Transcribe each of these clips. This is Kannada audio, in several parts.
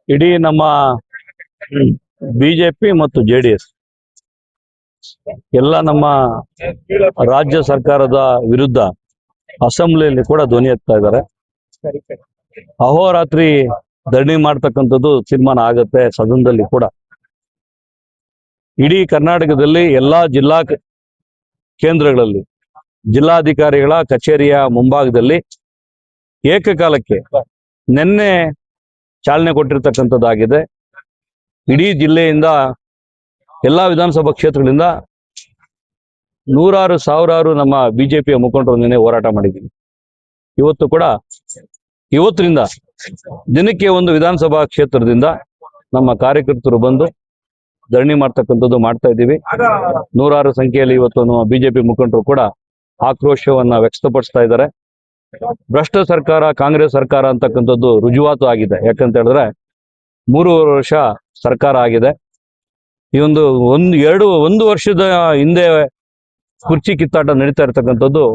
ಇಡೀ ನಮ್ಮ ಬಿಜೆಪಿ ಮತ್ತು ಜೆಡಿಎಸ್ ಎಲ್ಲ ನಮ್ಮ ರಾಜ್ಯ ಸರ್ಕಾರದ ವಿರುದ್ಧ ಅಸೆಂಬ್ಲಿಯಲ್ಲಿ ಕೂಡ ಧ್ವನಿ ಎತ್ತಾ ಇದ್ದಾರೆ. ಅಹೋರಾತ್ರಿ ಧರಣಿ ಮಾಡ್ತಕ್ಕಂಥದ್ದು ತೀರ್ಮಾನ ಆಗುತ್ತೆ ಸದನದಲ್ಲಿ ಕೂಡ. ಇಡೀ ಕರ್ನಾಟಕದಲ್ಲಿ ಎಲ್ಲಾ ಜಿಲ್ಲಾ ಕೇಂದ್ರಗಳಲ್ಲಿ ಜಿಲ್ಲಾಧಿಕಾರಿಗಳ ಕಚೇರಿಯ ಮುಂಭಾಗದಲ್ಲಿ ಏಕಕಾಲಕ್ಕೆ ನಿನ್ನೆ ಚಾಲನೆ ಕೊಟ್ಟಿರ್ತಕ್ಕಂಥದ್ದಾಗಿದೆ. ಇಡೀ ಜಿಲ್ಲೆಯಿಂದ ಎಲ್ಲಾ ವಿಧಾನಸಭಾ ಕ್ಷೇತ್ರಗಳಿಂದ ನೂರಾರು ಸಾವಿರಾರು ನಮ್ಮ ಬಿಜೆಪಿಯ ಮುಖಂಡರು ನಿನ್ನೆ ಹೋರಾಟ ಮಾಡಿದ್ದೀವಿ. ಇವತ್ತು ಕೂಡ ಇವತ್ತರಿಂದ ದಿನಕ್ಕೆ ಒಂದು ವಿಧಾನಸಭಾ ಕ್ಷೇತ್ರದಿಂದ ನಮ್ಮ ಕಾರ್ಯಕರ್ತರು ಬಂದು ಧರಣಿ ಮಾಡ್ತಕ್ಕಂಥದ್ದು ಮಾಡ್ತಾ ಇದ್ದೀವಿ. ನೂರಾರು ಸಂಖ್ಯೆಯಲ್ಲಿ ಇವತ್ತು ನಮ್ಮ ಬಿಜೆಪಿ ಮುಖಂಡರು ಕೂಡ ಆಕ್ರೋಶವನ್ನ ವ್ಯಕ್ತಪಡಿಸ್ತಾ ಇದ್ದಾರೆ. ಭ್ರಷ್ಟ ಸರ್ಕಾರ, ಕಾಂಗ್ರೆಸ್ ಸರ್ಕಾರ ಅಂತಕ್ಕಂಥದ್ದು ರುಜುವಾತು ಆಗಿದೆ. ಯಾಕಂತ ಹೇಳಿದ್ರೆ 3 ವರ್ಷ ಸರ್ಕಾರ ಆಗಿದೆ. ಈ ಒಂದು ವರ್ಷದ ಹಿಂದೆ ಕುರ್ಚಿ ಕಿತ್ತಾಟ ನಡೀತಾ ಇರ್ತಕ್ಕಂಥದ್ದು.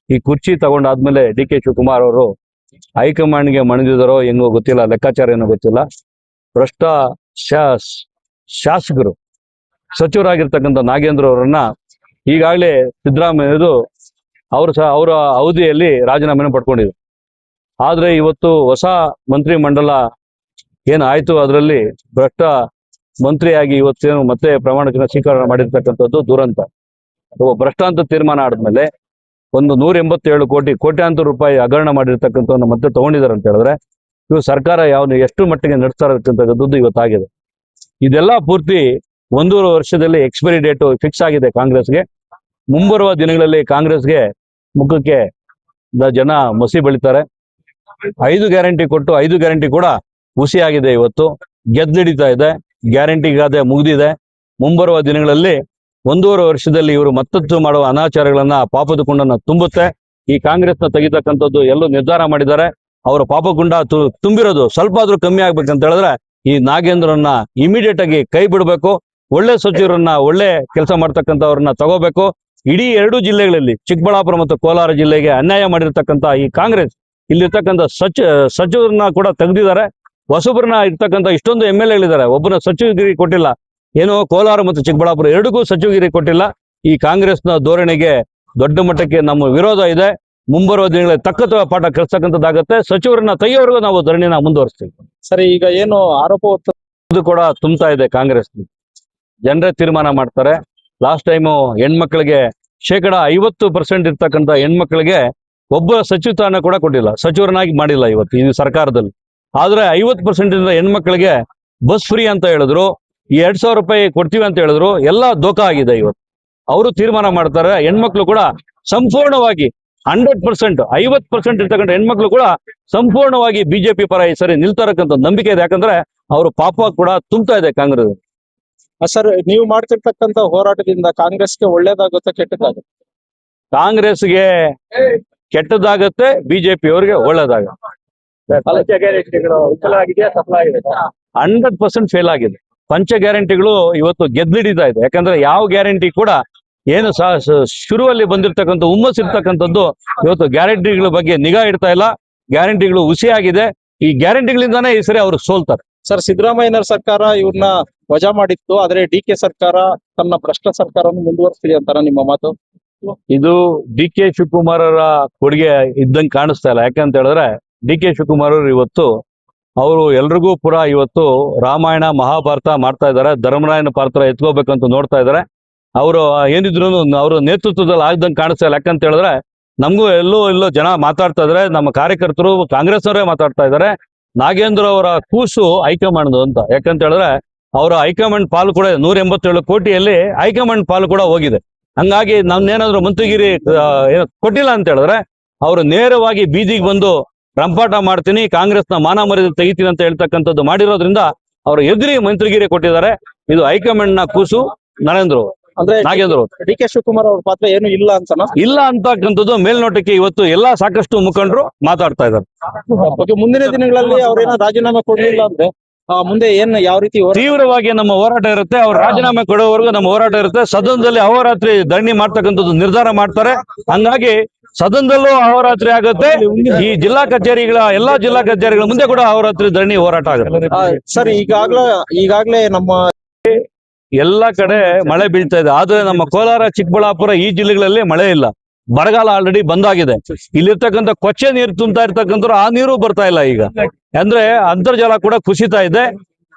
ಈ ಕುರ್ಚಿ ತಗೊಂಡಾದ್ಮೇಲೆ ಡಿ ಕೆ ಶಿವಕುಮಾರ್ ಅವರು ಹೈಕಮಾಂಡ್ಗೆ ಮಣಿದಿದಾರೋ ಹೆಂಗೋ ಗೊತ್ತಿಲ್ಲ, ಲೆಕ್ಕಾಚಾರ ಏನೋ ಗೊತ್ತಿಲ್ಲ. ಭ್ರಷ್ಟ ಶಾಸಕರು ಸಚಿವರಾಗಿರ್ತಕ್ಕಂಥ ನಾಗೇಂದ್ರ ಅವರನ್ನ ಈಗಾಗಲೇ ಸಿದ್ದರಾಮಯ್ಯದು ಅವರ ಅವಧಿಯಲ್ಲಿ ರಾಜೀನಾಮೆನ ಪಡ್ಕೊಂಡಿದ್ರು. ಆದ್ರೆ ಇವತ್ತು ಹೊಸ ಮಂತ್ರಿ ಮಂಡಲ ಏನಾಯ್ತು, ಅದರಲ್ಲಿ ಭ್ರಷ್ಟ ಮಂತ್ರಿಯಾಗಿ ಇವತ್ತೇನು ಮತ್ತೆ ಪ್ರಮಾಣ ವಚನ ಸ್ವೀಕಾರ ಮಾಡಿರ್ತಕ್ಕಂಥದ್ದು ದುರಂತ. ಭ್ರಷ್ಟ ಅಂತ ತೀರ್ಮಾನ ಆದ್ಮೇಲೆ ಒಂದು 187 ಕೋಟ್ಯಾಂತರ ರೂಪಾಯಿ ಹಗರಣ ಮಾಡಿರ್ತಕ್ಕಂಥವ್ರನ್ನ ಮತ್ತೆ ತಗೊಂಡಿದ್ದಾರೆ ಅಂತ ಹೇಳಿದ್ರೆ ಇವು ಸರ್ಕಾರ ಎಷ್ಟು ಮಟ್ಟಿಗೆ ನಡೆಸ್ತಾ ಇರತಕ್ಕಂಥದ್ದು ಇವತ್ತಾಗಿದೆ. ಇದೆಲ್ಲ ಪೂರ್ತಿ 1.5 ವರ್ಷದಲ್ಲಿ ಎಕ್ಸ್ಪೈರಿ ಡೇಟ್ ಫಿಕ್ಸ್ ಆಗಿದೆ ಕಾಂಗ್ರೆಸ್ಗೆ. ಮುಂಬರುವ ದಿನಗಳಲ್ಲಿ ಕಾಂಗ್ರೆಸ್ಗೆ ಮುಖಕ್ಕೆ ಜನ ಮಸಿ ಬೆಳಿತಾರೆ. 5 ಗ್ಯಾರಂಟಿ ಕೊಟ್ಟು 5 ಗ್ಯಾರಂಟಿ ಕೂಡ ಹುಸಿಯಾಗಿದೆ. ಇವತ್ತು ಗೆದ್ದಿಡಿತಾ ಇದೆ. ಗ್ಯಾರಂಟಿಗಾದೆ ಮುಗ್ದಿದೆ. ಮುಂಬರುವ ದಿನಗಳಲ್ಲಿ 1.5 ವರ್ಷದಲ್ಲಿ ಇವರು ಮತ್ತಷ್ಟು ಮಾಡುವ ಅನಾಚಾರಗಳನ್ನ, ಪಾಪದ ಕುಂಡನ್ನ ತುಂಬುತ್ತೆ. ಈ ಕಾಂಗ್ರೆಸ್ನ ತೆಗಿತಕ್ಕಂಥದ್ದು ಎಲ್ಲೂ ನಿರ್ಧಾರ ಮಾಡಿದ್ದಾರೆ. ಅವರ ಪಾಪಗುಂಡ ತುಂಬಿರೋದು ಸ್ವಲ್ಪ ಆದ್ರೂ ಕಮ್ಮಿ ಆಗ್ಬೇಕಂತ ಹೇಳಿದ್ರೆ ಈ ನಾಗೇಂದ್ರನ್ನ ಇಮಿಡಿಯೇಟ್ ಆಗಿ ಕೈ ಬಿಡಬೇಕು. ಒಳ್ಳೆ ಸಚಿವರನ್ನ, ಒಳ್ಳೆ ಕೆಲಸ ಮಾಡ್ತಕ್ಕಂಥವ್ರನ್ನ ತಗೋಬೇಕು. ಇಡೀ 2 ಜಿಲ್ಲೆಗಳಲ್ಲಿ ಚಿಕ್ಕಬಳ್ಳಾಪುರ ಮತ್ತು ಕೋಲಾರ ಜಿಲ್ಲೆಗೆ ಅನ್ಯಾಯ ಮಾಡಿರ್ತಕ್ಕಂಥ ಈ ಕಾಂಗ್ರೆಸ್ ಇಲ್ಲಿರ್ತಕ್ಕಂಥ ಸಚಿವರನ್ನ ಕೂಡ ತೆಗೆದಿದ್ದಾರೆ. ಹೊಸಬ್ರನ್ನ ಇರ್ತಕ್ಕಂಥ ಇಷ್ಟೊಂದು MLAಗಳಿದ್ದಾರೆ, ಒಬ್ಬನ ಸಚಿವಗಿರಿ ಕೊಟ್ಟಿಲ್ಲ. ಏನೋ ಕೋಲಾರ ಮತ್ತು ಚಿಕ್ಕಬಳ್ಳಾಪುರ 2ಕ್ಕೂ ಸಚಿವಗಿರಿ ಕೊಟ್ಟಿಲ್ಲ. ಈ ಕಾಂಗ್ರೆಸ್ನ ಧೋರಣೆಗೆ ದೊಡ್ಡ ಮಟ್ಟಕ್ಕೆ ನಮ್ಮ ವಿರೋಧ ಇದೆ. ಮುಂಬರುವ ದಿನಗಳಲ್ಲಿ ತಕ್ಕ ಪಾಠ ಕಲಿಸ್ತಕ್ಕಂಥದ್ದಾಗತ್ತೆ. ಸಚಿವರನ್ನ ತೆಗೆಯೋವರೆಗೂ ನಾವು ಧರಣಿನ ಮುಂದುವರಿಸ್ತೀವಿ. ಸರಿ, ಈಗ ಏನು ಆರೋಪ ಕೂಡ ತುಂಬ್ತಾ ಇದೆ ಕಾಂಗ್ರೆಸ್. ಜನರೇ ತೀರ್ಮಾನ ಮಾಡ್ತಾರೆ. ಲಾಸ್ಟ್ ಟೈಮು ಹೆಣ್ಮಕ್ಳಿಗೆ 50% ಇರ್ತಕ್ಕಂಥ ಹೆಣ್ಮಕ್ಳಿಗೆ ಒಬ್ಬ ಸಚಿವ ಸ್ಥಾನ ಕೂಡ ಕೊಟ್ಟಿಲ್ಲ, ಸಚಿವರನ್ನಾಗಿ ಮಾಡಿಲ್ಲ ಇವತ್ತು ಈ ಸರ್ಕಾರದಲ್ಲಿ. ಆದ್ರೆ 50% ಹೆಣ್ಮಕ್ಳಿಗೆ ಬಸ್ ಫ್ರೀ ಅಂತ ಹೇಳಿದ್ರು, 2,000 ರೂಪಾಯಿ ಕೊಡ್ತೀವಿ ಅಂತ ಹೇಳಿದ್ರು. ಎಲ್ಲ ದೋಖಾ ಆಗಿದೆ. ಇವತ್ತು ಅವರು ತೀರ್ಮಾನ ಮಾಡ್ತಾರೆ. ಹೆಣ್ಮಕ್ಳು ಕೂಡ ಸಂಪೂರ್ಣವಾಗಿ 100% 50% ಇರ್ತಕ್ಕಂಥ ಹೆಣ್ಮಕ್ಳು ಕೂಡ ಸಂಪೂರ್ಣವಾಗಿ ಬಿಜೆಪಿ ಪರ ಈ ಸರಿ ನಿಲ್ತಾರಕ್ಕಂಥ ನಂಬಿಕೆ ಇದೆ. ಯಾಕಂದ್ರೆ ಅವರು ಪಾಪ ಕೂಡ ತುಂಬ್ತಾ ಇದೆ ಕಾಂಗ್ರೆಸ್. ಸರ್, ನೀವು ಮಾಡ್ತಿರ್ತಕ್ಕಂಥ ಹೋರಾಟದಿಂದ ಕಾಂಗ್ರೆಸ್ಗೆ ಒಳ್ಳೇದಾಗುತ್ತೆ ಕೆಟ್ಟದಾಗುತ್ತೆ? ಕಾಂಗ್ರೆಸ್ಗೆ ಕೆಟ್ಟದಾಗತ್ತೆ, ಬಿಜೆಪಿ ಅವರಿಗೆ ಒಳ್ಳೇದಾಗುತ್ತೆ. 100% ಫೇಲ್ ಆಗಿದೆ. ಪಂಚ ಗ್ಯಾರಂಟಿಗಳು ಇವತ್ತು ಗೆದ್ದಿಡಿತಾ ಇದೆ. ಯಾಕಂದ್ರೆ ಯಾವ ಗ್ಯಾರಂಟಿ ಕೂಡ ಏನು ಶುರುವಲ್ಲಿ ಬಂದಿರ್ತಕ್ಕಂಥ ಹುಮ್ಮಸ್ ಇರ್ತಕ್ಕಂಥದ್ದು ಇವತ್ತು ಗ್ಯಾರಂಟಿಗಳ ಬಗ್ಗೆ ನಿಗಾ ಇಡ್ತಾ ಇಲ್ಲ. ಗ್ಯಾರಂಟಿಗಳು ಹುಸಿಯಾಗಿದೆ. ಈ ಗ್ಯಾರಂಟಿಗಳಿಂದಾನೇ ಈ ಸರಿ ಅವರು ಸೋಲ್ತಾರೆ. ಸರ್, ಸಿದ್ದರಾಮಯ್ಯನವರ ಸರ್ಕಾರ ಇವ್ರನ್ನ ವಜಾ ಮಾಡಿತ್ತು, ಆದ್ರೆ DK ಸರ್ಕಾರ ತನ್ನ ಭ್ರಷ್ಟ ಸರ್ಕಾರವನ್ನು ಮುಂದುವರಿಸ್ತಿದೆ ಅಂತಾರ ನಿಮ್ಮ ಮಾತು? ಇದು ಡಿ ಕೆ ಶಿವಕುಮಾರರ ಕೊಡುಗೆ ಇದ್ದಂಗೆ ಕಾಣಿಸ್ತಾ ಇಲ್ಲ. ಯಾಕಂತ ಹೇಳಿದ್ರೆ ಡಿ ಕೆ ಶಿವಕುಮಾರ್ ಅವರು ಇವತ್ತು ಅವರು ಎಲ್ರಿಗೂ ಪುರ ಇವತ್ತು ರಾಮಾಯಣ ಮಹಾಭಾರತ ಮಾಡ್ತಾ ಇದ್ದಾರೆ. ಧರ್ಮರಾಯನ ಪಾತ್ರ ಎತ್ಕೋಬೇಕಂತ ನೋಡ್ತಾ ಇದ್ದಾರೆ. ಅವರು ಏನಿದ್ರು ಅವ್ರ ನೇತೃತ್ವದಲ್ಲಿ ಆಗ್ದಂಗೆ ಕಾಣಿಸ್ತಾ ಇಲ್ಲ. ಯಾಕಂತ ಹೇಳಿದ್ರೆ ನಮಗೂ ಎಲ್ಲೋ ಜನ ಮಾತಾಡ್ತಾ ಇದಾರೆ. ನಮ್ಮ ಕಾರ್ಯಕರ್ತರು ಕಾಂಗ್ರೆಸ್ ಅವರೇ ಮಾತಾಡ್ತಾ ಇದ್ದಾರೆ. ನಾಗೇಂದ್ರ ಅವರ ಕೂಸು ಹೈಕಮಾಂಡ್ ಅಂತ. ಯಾಕಂತ ಹೇಳಿದ್ರೆ ಅವರ ಹೈಕಮಾಂಡ್ ಪಾಲು ಕೂಡ 187 ಕೋಟಿಯಲ್ಲಿ ಹೈಕಮಾಂಡ್ ಪಾಲು ಕೂಡ ಹೋಗಿದೆ. ಹಂಗಾಗಿ ನಮ್ನೇನಾದ್ರು ಮಂತ್ರಿಗಿರಿ ಕೊಟ್ಟಿಲ್ಲ ಅಂತ ಹೇಳಿದ್ರೆ ಅವರು ನೇರವಾಗಿ ಬೀದಿಗೆ ಬಂದು ರಂಪಾಟ ಮಾಡ್ತೀನಿ, ಕಾಂಗ್ರೆಸ್ನ ಮಾನ ಮರ್ಯಾದೆ ತೆಗಿತೀನಿ ಅಂತ ಹೇಳ್ತಕ್ಕಂಥದ್ದು ಮಾಡಿರೋದ್ರಿಂದ ಅವರು ಎದುರಿ ಮಂತ್ರಿಗಿರಿ ಕೊಟ್ಟಿದ್ದಾರೆ. ಇದು ಹೈಕಮಾಂಡ್ ನ ಕೂಸು ನಾಗೇಂದ್ರ DK ಶಿವಕುಮಾರ್ ಅವ್ರ ಪಾತ್ರ ಏನು ಇಲ್ಲ ಅಂತನ? ಇಲ್ಲ ಅಂತಕ್ಕಂಥದ್ದು ಮೇಲ್ನೋಟಕ್ಕೆ ಇವತ್ತು ಎಲ್ಲಾ ಸಾಕಷ್ಟು ಮುಖಂಡರು ಮಾತಾಡ್ತಾ ಇದ್ದಾರೆ. ಮುಂದಿನ ದಿನಗಳಲ್ಲಿ ಅವ್ರೇನೋ ರಾಜೀನಾಮೆ ಕೊಡಲಿಲ್ಲ ಅಂದ್ರೆ ಮುಂದೆ ಯಾವ ರೀತಿ ತೀವ್ರವಾಗಿ ನಮ್ಮ ಹೋರಾಟ ಇರುತ್ತೆ. ಅವ್ರು ರಾಜೀನಾಮೆ ಕೊಡೋವರೆಗೂ ನಮ್ಮ ಹೋರಾಟ ಇರುತ್ತೆ. ಸದನದಲ್ಲಿ ಅಹೋರಾತ್ರಿ ಧರಣಿ ಮಾಡ್ತಕ್ಕಂಥದ್ದು ನಿರ್ಧಾರ ಮಾಡ್ತಾರೆ. ಹಂಗಾಗಿ ಸದನದಲ್ಲೂ ಅಹೋರಾತ್ರಿ ಆಗುತ್ತೆ. ಈ ಜಿಲ್ಲಾ ಕಚೇರಿಗಳ ಎಲ್ಲಾ ಜಿಲ್ಲಾ ಕಚೇರಿಗಳ ಮುಂದೆ ಕೂಡ ಅಹೋರಾತ್ರಿ ಧರಣಿ ಹೋರಾಟ ಆಗುತ್ತೆ. ಸರ್ ಈಗಾಗ್ಲೇ ನಮ್ಮ ಎಲ್ಲಾ ಕಡೆ ಮಳೆ ಬೀಳ್ತಾ ಇದೆ, ಆದ್ರೆ ನಮ್ಮ ಕೋಲಾರ, ಚಿಕ್ಕಬಳ್ಳಾಪುರ ಈ ಜಿಲ್ಲೆಗಳಲ್ಲಿ ಮಳೆ ಇಲ್ಲ. ಬರಗಾಲ ಆಲ್ರೆಡಿ ಬಂದಾಗಿದೆ. ಇಲ್ಲಿರ್ತಕ್ಕಂಥ ಕೊಚ್ಚೆ ನೀರು ತುಂಬ್ತಾ ಇರ್ತಕ್ಕಂಥವ್ರು ಆ ನೀರು ಬರ್ತಾ ಇಲ್ಲ. ಈಗ ಅಂದ್ರೆ ಅಂತರ್ಜಲ ಕೂಡ ಕುಸಿತಾ ಇದೆ.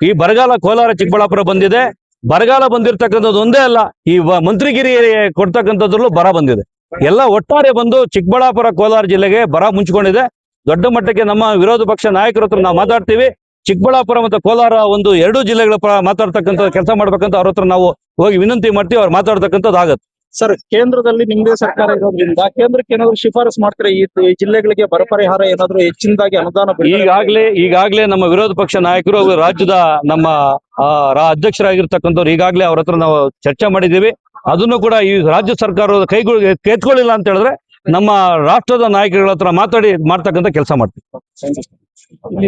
ಈ ಬರಗಾಲ ಕೋಲಾರ, ಚಿಕ್ಕಬಳ್ಳಾಪುರ ಬಂದಿದೆ. ಬರಗಾಲ ಬಂದಿರತಕ್ಕಂಥದ್ದು ಒಂದೇ ಅಲ್ಲ, ಈ ಮಂತ್ರಿಗಿರಿ ಕೊಡ್ತಕ್ಕಂಥದ್ರಲ್ಲೂ ಬರ ಬಂದಿದೆ. ಎಲ್ಲ ಒಟ್ಟಾರೆ ಬಂದು ಚಿಕ್ಕಬಳ್ಳಾಪುರ, ಕೋಲಾರ ಜಿಲ್ಲೆಗೆ ಬರ ಮುಂಚ್ಕೊಂಡಿದೆ. ದೊಡ್ಡ ಮಟ್ಟಕ್ಕೆ ನಮ್ಮ ವಿರೋಧ ಪಕ್ಷ ನಾಯಕರ ಹತ್ರ ನಾವು ಮಾತಾಡ್ತೀವಿ. ಚಿಕ್ಕಬಳ್ಳಾಪುರ ಮತ್ತು ಕೋಲಾರ ಒಂದು ಎರಡೂ ಜಿಲ್ಲೆಗಳ ಮಾತಾಡ್ತಕ್ಕಂಥ ಕೆಲಸ ಮಾಡ್ಬೇಕಂತ ಅವ್ರ ಹತ್ರ ನಾವು ಹೋಗಿ ವಿನಂತಿ ಮಾಡ್ತೀವಿ. ಅವ್ರು ಮಾತಾಡ್ತಕ್ಕಂಥದ್ದು ಆಗತ್ತೆ. ಸರ್, ಕೇಂದ್ರದಲ್ಲಿ ನಿಮ್ದೇ ಸರ್ಕಾರ ಇರೋದ್ರಿಂದ ಕೇಂದ್ರಕ್ಕೆ ಏನಾದ್ರು ಶಿಫಾರಸು ಮಾಡ್ತಾರೆ ಈ ಜಿಲ್ಲೆಗಳಿಗೆ ಬರ ಪರಿಹಾರ ಏನಾದ್ರು ಹೆಚ್ಚಿನದಾಗಿ ಅನುದಾನ ಈಗಾಗಲೇ ನಮ್ಮ ವಿರೋಧ ಪಕ್ಷ ನಾಯಕರು ರಾಜ್ಯದ ನಮ್ಮ ಅಧ್ಯಕ್ಷರಾಗಿರ್ತಕ್ಕಂಥವ್ರು ಈಗಾಗಲೇ ಅವ್ರ ಹತ್ರ ನಾವು ಚರ್ಚೆ ಮಾಡಿದ್ದೀವಿ. ಅದನ್ನು ಕೂಡ ಈ ರಾಜ್ಯ ಸರ್ಕಾರದ ಎತ್ಕೊಳ್ಳಿಲ್ಲ ಅಂತ ಹೇಳಿದ್ರೆ ನಮ್ಮ ರಾಷ್ಟ್ರದ ನಾಯಕರುಗಳ ಹತ್ರ ಮಾತಾಡಿ ಮಾಡ್ತಕ್ಕಂಥ ಕೆಲಸ ಮಾಡ್ತೀವಿ.